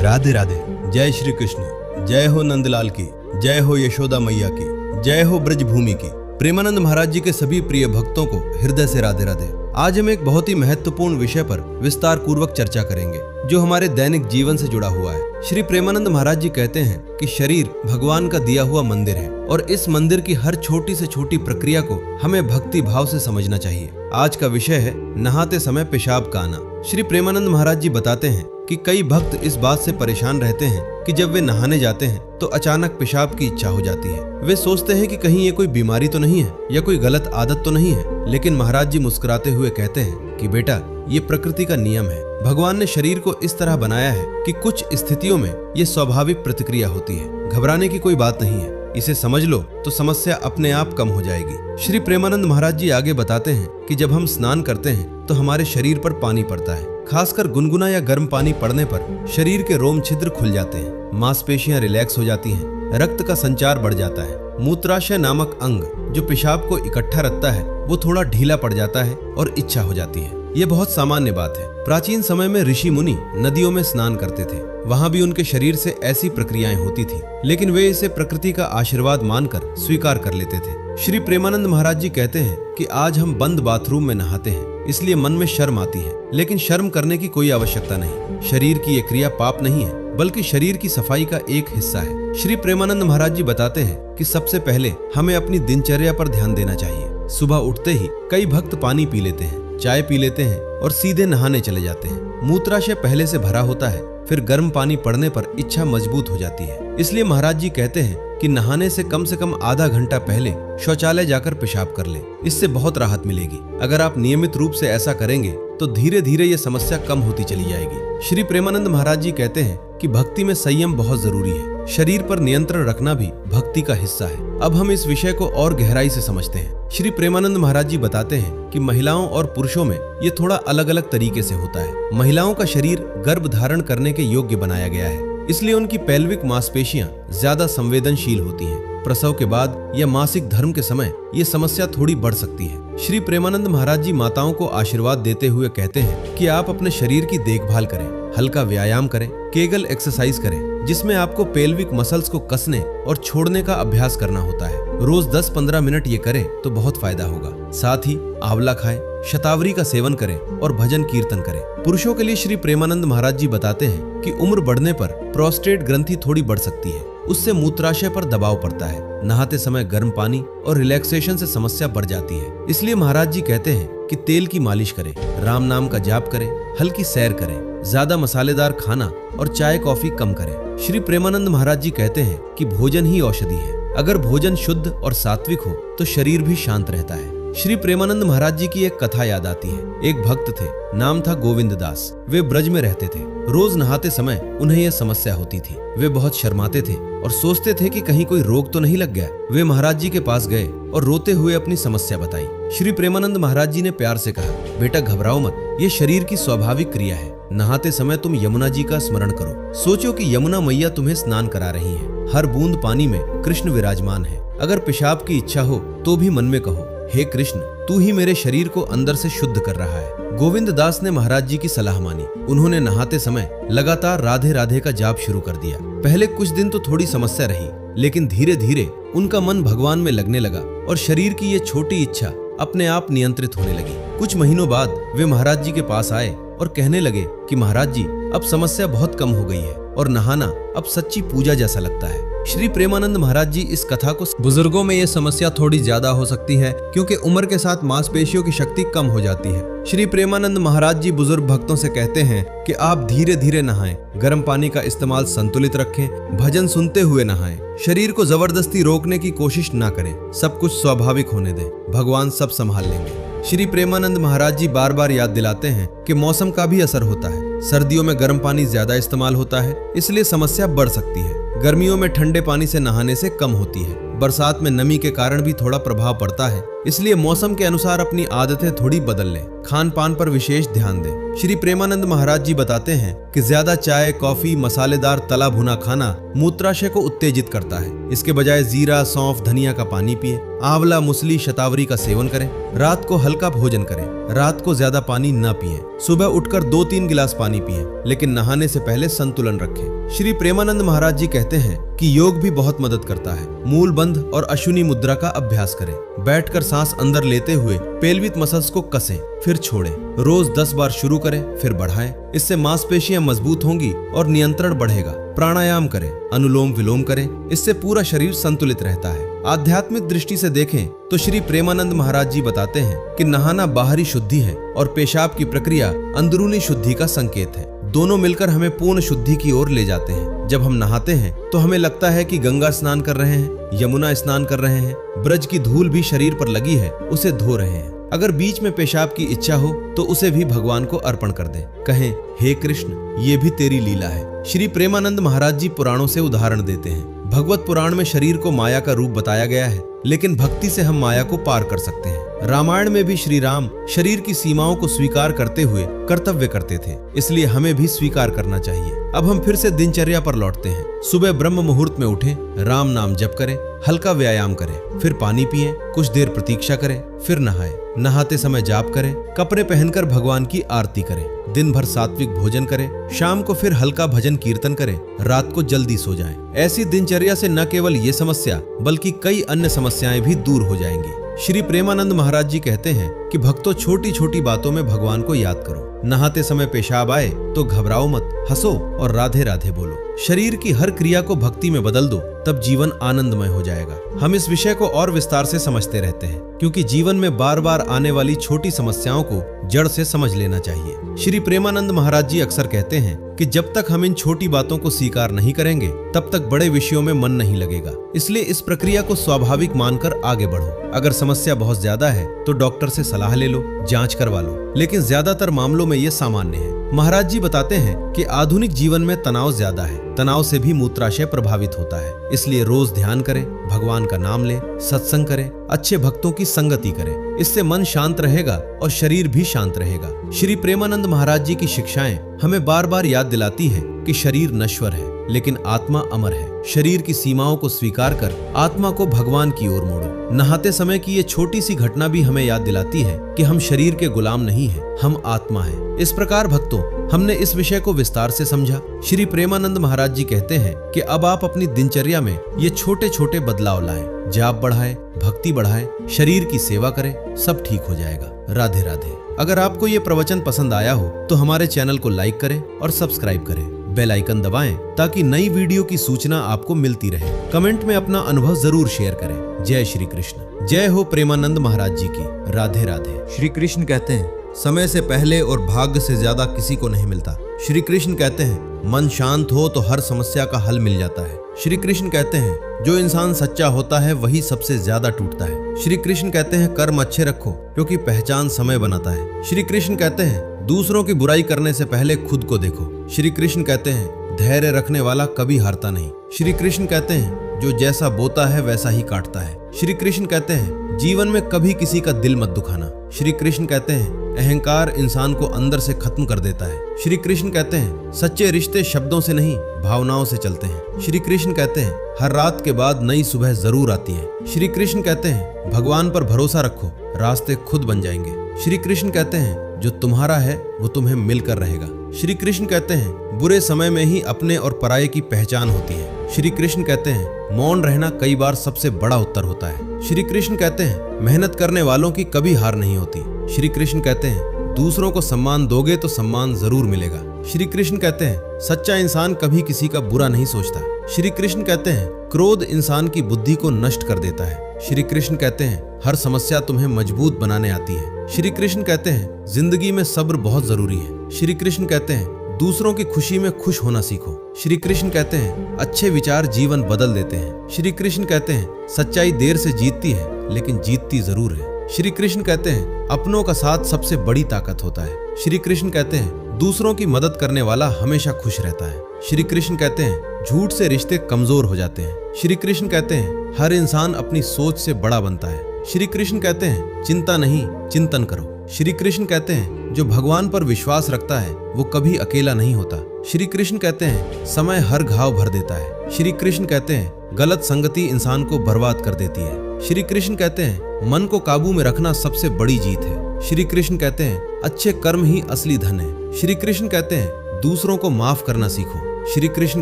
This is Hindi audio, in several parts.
राधे राधे। जय श्री कृष्ण। जय हो नंदलाल की, जय हो यशोदा मैया की, जय हो ब्रज भूमि की। प्रेमानंद महाराज जी के सभी प्रिय भक्तों को हृदय से राधे राधे। आज हम एक बहुत ही महत्वपूर्ण विषय पर विस्तार पूर्वक चर्चा करेंगे जो हमारे दैनिक जीवन से जुड़ा हुआ है। श्री प्रेमानंद महाराज जी कहते हैं कि शरीर भगवान का दिया हुआ मंदिर है और इस मंदिर की हर छोटी से छोटी प्रक्रिया को हमें भक्ति भाव से समझना चाहिए। आज का विषय है नहाते समय पेशाब का आना। श्री प्रेमानंद महाराज जी बताते हैं कि कई भक्त इस बात से परेशान रहते हैं कि जब वे नहाने जाते हैं तो अचानक पेशाब की इच्छा हो जाती है। वे सोचते हैं कि कहीं ये कोई बीमारी तो नहीं है या कोई गलत आदत तो नहीं है, लेकिन महाराज जी मुस्कुराते हुए कहते हैं कि बेटा, ये प्रकृति का नियम है। भगवान ने शरीर को इस तरह बनाया है कि कुछ स्थितियों में ये स्वाभाविक प्रतिक्रिया होती है। घबराने की कोई बात नहीं है, इसे समझ लो तो समस्या अपने आप कम हो जाएगी। श्री प्रेमानंद महाराज जी आगे बताते हैं कि जब हम स्नान करते हैं तो हमारे शरीर पर पानी पड़ता है। खासकर गुनगुना या गर्म पानी पड़ने पर शरीर के रोम छिद्र खुल जाते हैं, मांसपेशियां रिलैक्स हो जाती हैं, रक्त का संचार बढ़ जाता है। मूत्राशय नामक अंग जो पेशाब को इकट्ठा रखता है वो थोड़ा ढीला पड़ जाता है और इच्छा हो जाती है। ये बहुत सामान्य बात है। प्राचीन समय में ऋषि मुनि नदियों में स्नान करते थे, वहां भी उनके शरीर से ऐसी प्रक्रियाएं होती थी, लेकिन वे इसे प्रकृति का आशीर्वाद मानकर स्वीकार कर लेते थे। श्री प्रेमानंद महाराज जी कहते हैं कि आज हम बंद बाथरूम में नहाते हैं, इसलिए मन में शर्म आती है, लेकिन शर्म करने की कोई आवश्यकता नहीं। शरीर की ये क्रिया पाप नहीं है, बल्कि शरीर की सफाई का एक हिस्सा है। श्री प्रेमानंद महाराज जी बताते हैं कि सबसे पहले हमें अपनी दिनचर्या पर ध्यान देना चाहिए। सुबह उठते ही कई भक्त पानी पी लेते हैं, चाय पी लेते हैं और सीधे नहाने चले जाते हैं। मूत्राशय पहले से भरा होता है, फिर गर्म पानी पड़ने पर इच्छा मजबूत हो जाती है। इसलिए महाराज जी कहते हैं कि नहाने से कम आधा घंटा पहले शौचालय जाकर पेशाब कर लें, इससे बहुत राहत मिलेगी। अगर आप नियमित रूप से ऐसा करेंगे तो धीरे धीरे ये समस्या कम होती चली जाएगी। श्री प्रेमानंद महाराज जी कहते हैं कि भक्ति में संयम बहुत जरूरी है। शरीर पर नियंत्रण रखना भी भक्ति का हिस्सा है। अब हम इस विषय को और गहराई से समझते हैं। श्री प्रेमानंद महाराज जी बताते हैं कि महिलाओं और पुरुषों में ये थोड़ा अलग अलग तरीके से होता है। महिलाओं का शरीर गर्भ धारण करने के योग्य बनाया गया है, इसलिए उनकी पैल्विक मांसपेशियां ज्यादा संवेदनशील होती हैं। प्रसव के बाद या मासिक धर्म के समय ये समस्या थोड़ी बढ़ सकती है। श्री प्रेमानंद महाराज जी माताओं को आशीर्वाद देते हुए कहते हैं कि आप अपने शरीर की देखभाल करें, हल्का व्यायाम करें, केगल एक्सरसाइज करें, जिसमें आपको पेल्विक मसल्स को कसने और छोड़ने का अभ्यास करना होता है। रोज 10-15 मिनट ये करें तो बहुत फायदा होगा। साथ ही आंवला खाएं, शतावरी का सेवन करें और भजन कीर्तन करें। पुरुषों के लिए श्री प्रेमानंद महाराज जी बताते हैं कि उम्र बढ़ने पर प्रोस्टेट ग्रंथि थोड़ी बढ़ सकती है, उससे मूत्राशय पर दबाव पड़ता है। नहाते समय गर्म पानी और रिलैक्सेशन से समस्या बढ़ जाती है। इसलिए महाराज जी कहते हैं कि तेल की मालिश करें, राम नाम का जाप करें, हल्की सैर करें, ज्यादा मसालेदार खाना और चाय कॉफी कम करें। श्री प्रेमानंद महाराज जी कहते हैं कि भोजन ही औषधि है। अगर भोजन शुद्ध और सात्विक हो तो शरीर भी शांत रहता है। श्री प्रेमानंद महाराज जी की एक कथा याद आती है। एक भक्त थे, नाम था गोविंद दास। वे ब्रज में रहते थे। रोज नहाते समय उन्हें यह समस्या होती थी। वे बहुत शर्माते थे और सोचते थे कि कहीं कोई रोग तो नहीं लग गया। वे महाराज जी के पास गए और रोते हुए अपनी समस्या बताई। श्री प्रेमानंद महाराज जी ने प्यार से कहा, बेटा घबराओ मत, ये शरीर की स्वाभाविक क्रिया है। नहाते समय तुम यमुना जी का स्मरण करो। सोचो कि यमुना मैया तुम्हें स्नान करा रही हैं। हर बूंद पानी में कृष्ण विराजमान है। अगर पेशाब की इच्छा हो तो भी मन में कहो, हे कृष्ण, तू ही मेरे शरीर को अंदर से शुद्ध कर रहा है। गोविंद दास ने महाराज जी की सलाह मानी। उन्होंने नहाते समय लगातार राधे राधे का जाप शुरू कर दिया। पहले कुछ दिन तो थोड़ी समस्या रही, लेकिन धीरे धीरे उनका मन भगवान में लगने लगा और शरीर की ये छोटी इच्छा अपने आप नियंत्रित होने लगी। कुछ महीनों बाद वे महाराज जी के पास आए और कहने लगे कि महाराज जी, अब समस्या बहुत कम हो गई है और नहाना अब सच्ची पूजा जैसा लगता है। श्री प्रेमानंद महाराज जी इस कथा को बुजुर्गों में ये समस्या थोड़ी ज्यादा हो सकती है, क्योंकि उम्र के साथ मांसपेशियों की शक्ति कम हो जाती है। श्री प्रेमानंद महाराज जी बुजुर्ग भक्तों से कहते हैं कि आप धीरे धीरे नहाएं, गर्म पानी का इस्तेमाल संतुलित रखें, भजन सुनते हुए नहाएं। शरीर को जबरदस्ती रोकने की कोशिश ना करें, सब कुछ स्वाभाविक होने दें, भगवान सब संभाल लेंगे। श्री प्रेमानंद महाराज जी बार बार याद दिलाते हैं कि मौसम का भी असर होता है। सर्दियों में गर्म पानी ज्यादा इस्तेमाल होता है, इसलिए समस्या बढ़ सकती है। गर्मियों में ठंडे पानी से नहाने से कम होती है। बरसात में नमी के कारण भी थोड़ा प्रभाव पड़ता है, इसलिए मौसम के अनुसार अपनी आदतें थोड़ी बदल लें, खान पान पर विशेष ध्यान दें। श्री प्रेमानंद महाराज जी बताते हैं कि ज्यादा चाय, कॉफी, मसालेदार तला भुना खाना मूत्राशय को उत्तेजित करता है। इसके बजाय जीरा, सौंफ, धनिया का पानी पिए, आंवला, मुसली, शतावरी का सेवन करें। रात को हल्का भोजन करें, रात को ज्यादा पानी न पिएं। सुबह उठकर 2-3 गिलास पानी पिएं, लेकिन नहाने से पहले संतुलन रखें। श्री प्रेमानंद महाराज जी कहते हैं कि योग भी बहुत मदद करता है। मूल बंध और अश्विनी मुद्रा का अभ्यास करें। बैठकर सांस अंदर लेते हुए पेल्विक मसल्स को कसें, फिर छोड़ें। रोज 10 बार शुरू करें, फिर बढ़ाएं। इससे मांसपेशियां मजबूत होंगी और नियंत्रण बढ़ेगा। प्राणायाम करें, अनुलोम विलोम करें, इससे पूरा शरीर संतुलित रहता है। आध्यात्मिक दृष्टि से देखें तो श्री प्रेमानंद महाराज जी बताते हैं कि नहाना बाहरी शुद्धि है और पेशाब की प्रक्रिया अंदरूनी शुद्धि का संकेत है। दोनों मिलकर हमें पूर्ण शुद्धि की ओर ले जाते हैं। जब हम नहाते हैं तो हमें लगता है कि गंगा स्नान कर रहे हैं, यमुना स्नान कर रहे हैं, ब्रज की धूल भी शरीर पर लगी है, उसे धो रहे हैं। अगर बीच में पेशाब की इच्छा हो तो उसे भी भगवान को अर्पण कर दें। कहें, हे कृष्ण, ये भी तेरी लीला है। श्री प्रेमानंद महाराज जी पुराणों से उदाहरण देते हैं। भगवत पुराण में शरीर को माया का रूप बताया गया है, लेकिन भक्ति से हम माया को पार कर सकते हैं। रामायण में भी श्री राम शरीर की सीमाओं को स्वीकार करते हुए कर्तव्य करते थे, इसलिए हमें भी स्वीकार करना चाहिए। अब हम फिर से दिनचर्या पर लौटते हैं। सुबह ब्रह्म मुहूर्त में उठें, राम नाम जप करें, हल्का व्यायाम करें, फिर पानी पिएं, कुछ देर प्रतीक्षा करें, फिर नहाएं। नहाते समय जाप करें, कपड़े पहनकर भगवान की आरती करें, दिन भर सात्विक भोजन करें, शाम को फिर हल्का भजन कीर्तन करें, रात को जल्दी सो जाएं। ऐसी दिनचर्या से न केवल ये समस्या बल्कि कई अन्य समस्याएं भी दूर हो जाएंगी। श्री प्रेमानंद महाराज जी कहते हैं कि भक्तों, छोटी छोटी बातों में भगवान को याद करो। नहाते समय पेशाब आए तो घबराओ मत, हंसो और राधे राधे बोलो। शरीर की हर क्रिया को भक्ति में बदल दो, तब जीवन आनंदमय हो जाएगा। हम इस विषय को और विस्तार से समझते रहते हैं, क्योंकि जीवन में बार बार आने वाली छोटी समस्याओं को जड़ से समझ लेना चाहिए। श्री प्रेमानंद महाराज जी अक्सर कहते हैं कि जब तक हम इन छोटी बातों को स्वीकार नहीं करेंगे, तब तक बड़े विषयों में मन नहीं लगेगा। इसलिए इस प्रक्रिया को स्वाभाविक मानकर आगे बढ़ो। अगर समस्या बहुत ज्यादा है तो डॉक्टर से सलाह ले लो, जांच करवा लो, लेकिन ज्यादातर मामलों में ये सामान्य है। महाराज जी बताते हैं कि आधुनिक जीवन में तनाव ज्यादा है। तनाव से भी मूत्राशय प्रभावित होता है। इसलिए रोज ध्यान करें, भगवान का नाम लें, सत्संग करें, अच्छे भक्तों की संगति करें। इससे मन शांत रहेगा और शरीर भी शांत रहेगा। श्री प्रेमानंद महाराज जी की शिक्षाएं हमें बार बार याद दिलाती है कि शरीर नश्वर है, लेकिन आत्मा अमर है। शरीर की सीमाओं को स्वीकार कर आत्मा को भगवान की ओर मोड़ो। नहाते समय की ये छोटी सी घटना भी हमें याद दिलाती है कि हम शरीर के गुलाम नहीं हैं, हम आत्मा हैं। इस प्रकार भक्तों, हमने इस विषय को विस्तार से समझा। श्री प्रेमानंद महाराज जी कहते हैं कि अब आप अपनी दिनचर्या में ये छोटे छोटे बदलाव लाएं, जाप बढ़ाएं, भक्ति बढ़ाएं, शरीर की सेवा करें, सब ठीक हो जाएगा। राधे राधे। अगर आपको ये प्रवचन पसंद आया हो तो हमारे चैनल को लाइक करें और सब्सक्राइब करें। बेल आइकन दबाएं ताकि नई वीडियो की सूचना आपको मिलती रहे। कमेंट में अपना अनुभव जरूर शेयर करें। जय श्री कृष्ण। जय हो प्रेमानंद महाराज जी की। राधे राधे। श्री कृष्ण कहते हैं, समय से पहले और भाग्य से ज्यादा किसी को नहीं मिलता। श्री कृष्ण कहते हैं, मन शांत हो तो हर समस्या का हल मिल जाता है। श्री कृष्ण कहते हैं, जो इंसान सच्चा होता है वही सबसे ज्यादा टूटता है। श्री कृष्ण कहते हैं, कर्म अच्छे रखो क्योंकि पहचान समय बनाता है। श्री कृष्ण कहते हैं, दूसरों की बुराई करने से पहले खुद को देखो। श्री कृष्ण कहते हैं, धैर्य रखने वाला कभी हारता नहीं। श्री कृष्ण कहते हैं, जो जैसा बोता है वैसा ही काटता है। श्री कृष्ण कहते हैं, जीवन में कभी किसी का दिल मत दुखाना। श्री कृष्ण कहते हैं, अहंकार इंसान को अंदर से खत्म कर देता है। श्री कृष्ण कहते हैं, सच्चे रिश्ते शब्दों से नहीं भावनाओं से चलते हैं। श्री कृष्ण कहते हैं, हर रात के बाद नई सुबह जरूर आती है। श्री कृष्ण कहते हैं, भगवान पर भरोसा रखो, रास्ते खुद बन जाएंगे। श्री कृष्ण कहते हैं, जो तुम्हारा है वो तुम्हें मिलकर रहेगा। श्री कृष्ण कहते हैं, बुरे समय में ही अपने और पराये की पहचान होती है। श्री कृष्ण कहते हैं, मौन रहना कई बार सबसे बड़ा उत्तर होता है। श्री कृष्ण कहते हैं, मेहनत करने वालों की कभी हार नहीं होती। श्री कृष्ण कहते हैं, दूसरों को सम्मान दोगे तो सम्मान जरूर मिलेगा। श्री कृष्ण कहते हैं, सच्चा इंसान कभी किसी का बुरा नहीं सोचता। श्री कृष्ण कहते हैं, क्रोध इंसान की बुद्धि को नष्ट कर देता है। श्री कृष्ण कहते हैं, हर समस्या तुम्हें मजबूत बनाने आती है। श्री कृष्ण कहते हैं, जिंदगी में सब्र बहुत जरूरी है। श्री कृष्ण कहते हैं, दूसरों की खुशी में खुश होना सीखो। श्री कृष्ण कहते हैं, अच्छे विचार जीवन बदल देते हैं। श्री कृष्ण कहते हैं, सच्चाई देर से जीतती है लेकिन जीतती जरूर है। श्री कृष्ण कहते हैं, अपनों का साथ सबसे बड़ी ताकत होता है। श्री कृष्ण कहते हैं, दूसरों की मदद करने वाला हमेशा खुश रहता है। श्री कृष्ण कहते हैं, झूठ से रिश्ते कमजोर हो जाते हैं। श्री कृष्ण कहते हैं, हर इंसान अपनी सोच से बड़ा बनता है। श्री कृष्ण कहते हैं चिंता नहीं, चिंतन करो। श्री कृष्ण कहते हैं जो भगवान पर विश्वास रखता है वो कभी अकेला नहीं होता। श्री कृष्ण कहते हैं समय हर घाव भर देता है। श्री कृष्ण कहते हैं गलत संगति इंसान को बर्बाद कर देती है। श्री कृष्ण कहते हैं मन को काबू में रखना सबसे बड़ी जीत है। श्री कृष्ण कहते हैं अच्छे कर्म ही असली धन है। श्री कृष्ण कहते हैं दूसरों को माफ करना सीखो। श्री कृष्ण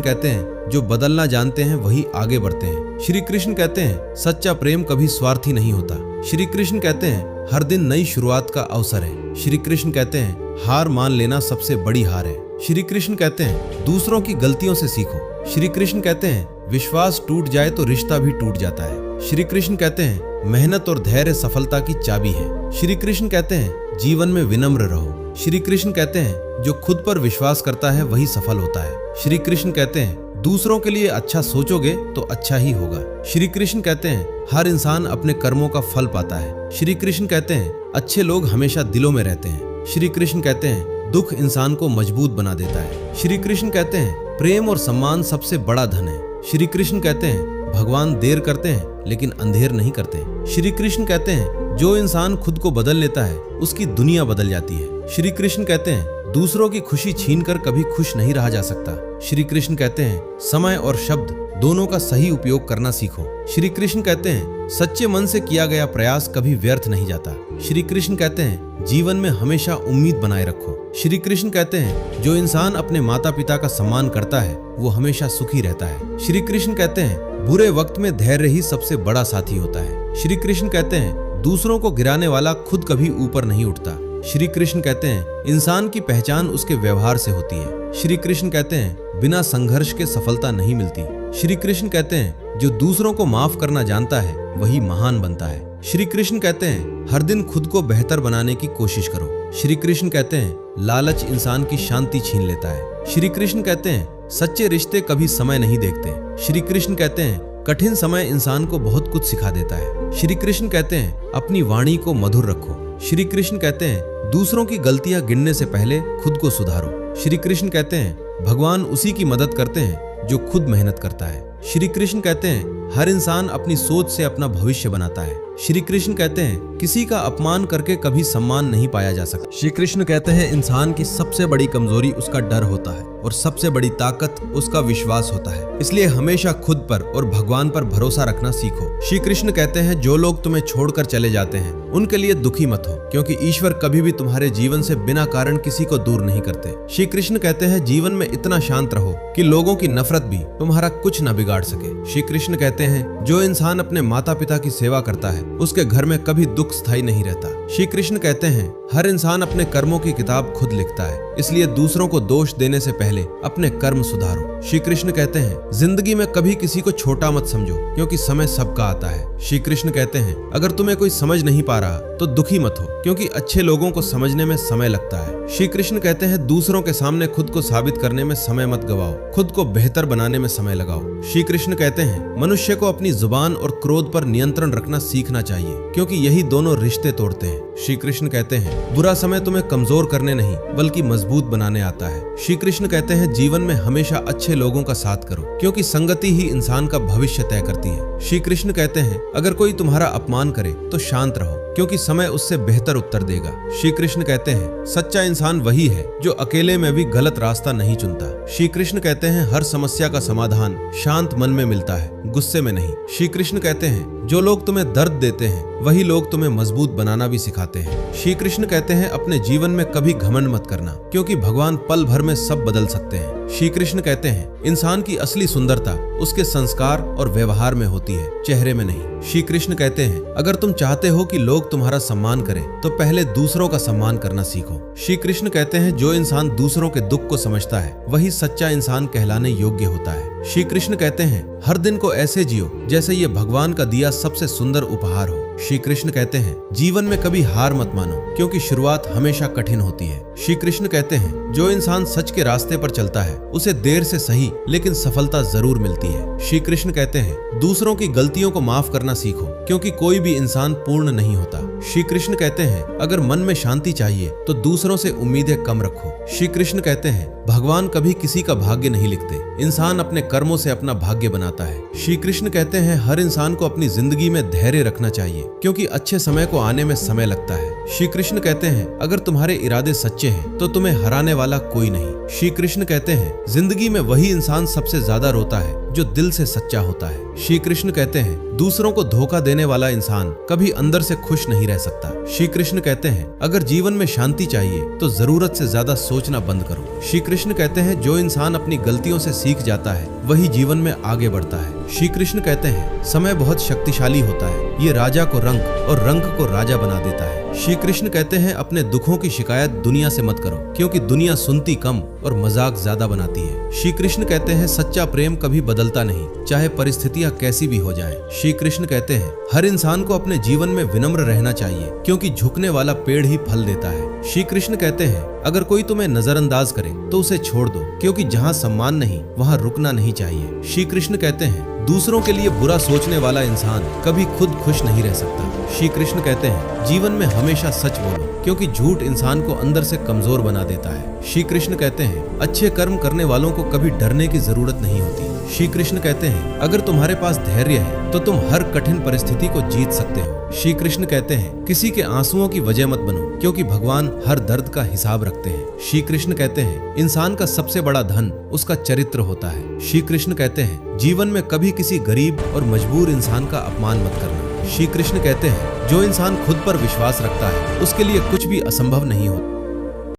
कहते हैं जो बदलना जानते हैं वही आगे बढ़ते हैं। श्री कृष्ण कहते हैं सच्चा प्रेम कभी स्वार्थी नहीं होता। श्री कृष्ण कहते हैं हर दिन नई शुरुआत का अवसर है। श्री कृष्ण कहते हैं हार मान लेना सबसे बड़ी हार है। श्री कृष्ण कहते हैं दूसरों की गलतियों से सीखो। श्री कृष्ण कहते हैं विश्वास टूट जाए तो रिश्ता भी टूट जाता है। श्री कृष्ण कहते हैं मेहनत और धैर्य सफलता की चाबी है। श्री कृष्ण कहते हैं जीवन में विनम्र रहो। श्री कृष्ण कहते हैं जो खुद पर विश्वास करता है वही सफल होता है। श्री कृष्ण कहते हैं दूसरों के लिए अच्छा सोचोगे तो अच्छा ही होगा। श्री कृष्ण कहते हैं हर इंसान अपने कर्मों का फल पाता है। श्री कृष्ण कहते हैं अच्छे लोग हमेशा दिलों में रहते हैं। श्री कृष्ण कहते हैं दुख इंसान को मजबूत बना देता है। श्री कृष्ण कहते हैं प्रेम और सम्मान सबसे बड़ा धन है। श्री कृष्ण कहते हैं भगवान देर करते हैं लेकिन अंधेर नहीं करते। श्री कृष्ण कहते हैं जो इंसान खुद को बदल लेता है उसकी दुनिया बदल जाती है। श्री कृष्ण कहते हैं दूसरों की खुशी छीनकर कभी खुश नहीं रहा जा सकता। श्री कृष्ण कहते हैं समय और शब्द दोनों का सही उपयोग करना सीखो। श्री कृष्ण कहते हैं सच्चे मन से किया गया प्रयास कभी व्यर्थ नहीं जाता। श्री कृष्ण कहते हैं जीवन में हमेशा उम्मीद बनाए रखो। श्री कृष्ण कहते हैं जो इंसान अपने माता पिता का सम्मान करता है वो हमेशा सुखी रहता है। श्री कृष्ण कहते हैं बुरे वक्त में धैर्य ही सबसे बड़ा साथी होता है। श्री कृष्ण कहते हैं दूसरों को गिराने वाला खुद कभी ऊपर नहीं उठता। श्री कृष्ण कहते हैं इंसान की पहचान उसके व्यवहार से होती है। श्री कृष्ण कहते हैं बिना संघर्ष के सफलता नहीं मिलती। श्री कृष्ण कहते हैं जो दूसरों को माफ करना जानता है वही महान बनता है। श्री कृष्ण कहते हैं हर दिन खुद को बेहतर बनाने की कोशिश करो। श्री कृष्ण कहते हैं लालच इंसान की शांति छीन लेता है। श्री कृष्ण कहते हैं सच्चे रिश्ते कभी समय नहीं देखते। श्री कृष्ण कहते हैं कठिन समय इंसान को बहुत कुछ सिखा देता है। श्री कृष्ण कहते हैं अपनी वाणी को मधुर रखो। श्री कृष्ण कहते हैं दूसरों की गलतियां गिनने से पहले खुद को सुधारो। श्री कृष्ण कहते हैं भगवान उसी की मदद करते हैं जो खुद मेहनत करता है। श्री कृष्ण कहते हैं हर इंसान अपनी सोच से अपना भविष्य बनाता है। श्री कृष्ण कहते हैं किसी का अपमान करके कभी सम्मान नहीं पाया जा सकता। श्री कृष्ण कहते हैं इंसान की सबसे बड़ी कमजोरी उसका डर होता है और सबसे बड़ी ताकत उसका विश्वास होता है। इसलिए हमेशा खुद पर और भगवान पर भरोसा रखना सीखो। श्री कृष्ण कहते हैं जो लोग तुम्हें छोड़कर चले जाते हैं उनके लिए दुखी मत हो, क्योंकि ईश्वर कभी भी तुम्हारे जीवन से बिना कारण किसी को दूर नहीं करते। श्री कृष्ण कहते हैं जीवन में इतना शांत रहो कि लोगों की नफरत भी तुम्हारा कुछ न बिगाड़ सके। श्री कृष्ण कहते हैं जो इंसान अपने माता पिता की सेवा करता है उसके घर में कभी दुख स्थायी नहीं रहता। श्री कृष्ण कहते हैं हर इंसान अपने कर्मों की किताब खुद लिखता है, इसलिए दूसरों को दोष देने से पहले अपने कर्म सुधारो। श्री कृष्ण कहते हैं जिंदगी में कभी किसी को छोटा मत समझो, क्योंकि समय सबका आता है। श्री कृष्ण कहते हैं अगर तुम्हें कोई समझ नहीं पा रहा तो दुखी मत हो, क्योंकि अच्छे लोगों को समझने में समय लगता है। श्री कृष्ण कहते हैं दूसरों के सामने खुद को साबित करने में समय मत गवाओ, खुद को बेहतर बनाने में समय लगाओ। श्री कृष्ण कहते हैं मनुष्य को अपनी जुबान और क्रोध पर नियंत्रण रखना सीखना चाहिए, क्योंकि यही दोनों रिश्ते तोड़ते हैं। श्री कृष्ण कहते हैं बुरा समय तुम्हें कमजोर करने नहीं बल्कि मजबूत बनाने आता है। श्री कृष्ण कहते हैं जीवन में हमेशा अच्छे लोगों का साथ करो, क्योंकि संगति ही इंसान का भविष्य तय करती है। श्री कृष्ण कहते हैं अगर कोई तुम्हारा अपमान करे तो शांत रहो, क्योंकि समय उससे बेहतर उत्तर देगा। श्री कृष्ण कहते हैं सच्चा इंसान वही है जो अकेले में भी गलत रास्ता नहीं चुनता। श्री कृष्ण कहते हैं हर समस्या का समाधान शांत मन में मिलता है, गुस्से में नहीं। श्री कृष्ण कहते हैं जो लोग तुम्हें दर्द देते हैं वही लोग तुम्हें मजबूत बनाना भी सिखाते हैं। श्री कृष्ण कहते हैं अपने जीवन में कभी घमंड मत करना, क्योंकि भगवान पल भर में सब बदल सकते हैं। श्री कृष्ण कहते हैं इंसान की असली सुंदरता उसके संस्कार और व्यवहार में होती है, चेहरे में नहीं। श्री कृष्ण कहते हैं अगर तुम चाहते हो कि लोग तुम्हारा सम्मान करें तो पहले दूसरों का सम्मान करना सीखो। श्री कृष्ण कहते हैं जो इंसान दूसरों के दुख को समझता है वही सच्चा इंसान कहलाने योग्य होता है। श्री कृष्ण कहते हैं हर दिन को ऐसे जियो जैसे ये भगवान का दिया सबसे सुंदर उपहार हो। श्री कृष्ण कहते हैं जीवन में कभी हार मत मानो, क्योंकि शुरुआत हमेशा कठिन होती है। श्री कृष्ण कहते हैं जो इंसान सच के रास्ते पर चलता है उसे देर से सही लेकिन सफलता जरूर मिलती है। श्री कृष्ण कहते हैं दूसरों की गलतियों को माफ करना सीखो, क्योंकि कोई भी इंसान पूर्ण नहीं होता। श्री कृष्ण कहते हैं अगर मन में शांति चाहिए तो दूसरों से उम्मीदें कम रखो। श्री कृष्ण कहते हैं भगवान कभी किसी का भाग्य नहीं लिखते, इंसान अपने कर्मों से अपना भाग्य बनाता है। श्री कृष्ण कहते हैं हर इंसान को अपनी जिंदगी में धैर्य रखना चाहिए, क्योंकि अच्छे समय को आने में समय लगता है। श्री कृष्ण कहते हैं अगर तुम्हारे इरादे सच्चे हैं तो तुम्हें हराने वाला कोई नहीं। श्री कृष्ण कहते हैं जिंदगी में वही इंसान सबसे ज्यादा रोता है जो दिल से सच्चा होता है। श्री कृष्ण कहते हैं दूसरों को धोखा देने वाला इंसान कभी अंदर से खुश नहीं रह सकता। श्री कृष्ण कहते हैं अगर जीवन में शांति चाहिए तो जरूरत से ज्यादा सोचना बंद करो। श्री कृष्ण कहते हैं जो इंसान अपनी गलतियों से सीख जाता है वही जीवन में आगे बढ़ता है। श्री कृष्ण कहते हैं समय बहुत शक्तिशाली होता है, ये राजा को रंक और रंक को राजा बना देता है। श्री कृष्ण कहते हैं अपने दुखों की शिकायत दुनिया से मत करो, क्योंकि दुनिया सुनती कम और मजाक ज्यादा बनाती है। श्री कृष्ण कहते हैं सच्चा प्रेम कभी बदलता नहीं, चाहे परिस्थितियां कैसी भी हो जाएं। श्री कृष्ण कहते हैं हर इंसान को अपने जीवन में विनम्र रहना चाहिए, क्योंकि झुकने वाला पेड़ ही फल देता है। श्री कृष्ण कहते हैं अगर कोई तुम्हें नजरअंदाज करे तो उसे छोड़ दो, क्योंकि जहाँ सम्मान नहीं वहाँ रुकना नहीं चाहिए। श्री कृष्ण कहते हैं दूसरों के लिए बुरा सोचने वाला इंसान कभी खुद खुश नहीं रह सकता। श्री कृष्ण कहते हैं जीवन में हमेशा सच बोलो, क्योंकि झूठ इंसान को अंदर से कमजोर बना देता है। श्री कृष्ण कहते हैं अच्छे कर्म करने वालों को कभी डरने की जरूरत नहीं होती। श्री कृष्ण कहते हैं अगर तुम्हारे पास धैर्य है तो तुम हर कठिन परिस्थिति को जीत सकते हो। श्री कृष्ण कहते हैं किसी के आंसुओं की वजह मत बनो, क्योंकि भगवान हर दर्द का हिसाब रखते हैं। श्री कृष्ण कहते हैं इंसान का सबसे बड़ा धन उसका चरित्र होता है। श्री कृष्ण कहते हैं जीवन में कभी किसी गरीब और मजबूर इंसान का अपमान मत करना। श्री कृष्ण कहते हैं जो इंसान खुद पर विश्वास रखता है उसके लिए कुछ भी असंभव नहीं होता।